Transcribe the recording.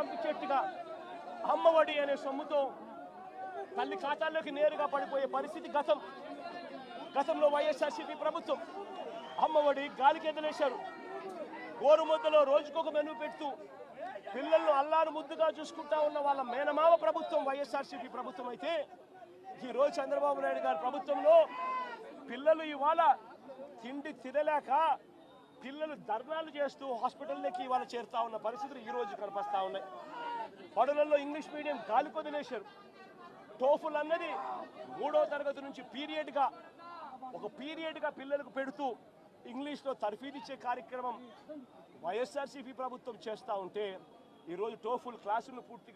పంపించేట్టుగా అమ్మఒడి అనే సొమ్ముతో తల్లి ఖాతాల్లోకి నేరుగా పడిపోయే పరిస్థితి గతంలో వైఎస్ఆర్సీపీ ప్రభుత్వం అమ్మఒడి గాలికి ఎదలేశారు. గోరుముద్దలో రోజుకొక మెనూ పెడుతూ పిల్లలను అల్లారు ముద్దుగా చూసుకుంటా ఉన్న వాళ్ళ మేనమామ ప్రభుత్వం వైఎస్ఆర్సీపీ ప్రభుత్వం అయితే, ఈరోజు చంద్రబాబు నాయుడు గారి ప్రభుత్వంలో పిల్లలు ఇవాళ తిండి తినలేక పిల్లలు ధర్నాలు చేస్తూ హాస్పిటల్లోకి ఇవాళ చేరుతా ఉన్న పరిస్థితులు ఈరోజు కనిపిస్తూ ఉన్నాయి. బడులలో ఇంగ్లీష్ మీడియం గాలి కొదిలేశారు. టోఫుల్ అన్నది 3వ తరగతి నుంచి పీరియడ్గా పిల్లలకు పెడుతూ ఇంగ్లీష్లో తర్ఫీదిచ్చే కార్యక్రమం వైఎస్ఆర్సీపీ ప్రభుత్వం చేస్తూ ఉంటే, ఈరోజు టోఫుల్ క్లాసులను పూర్తిగా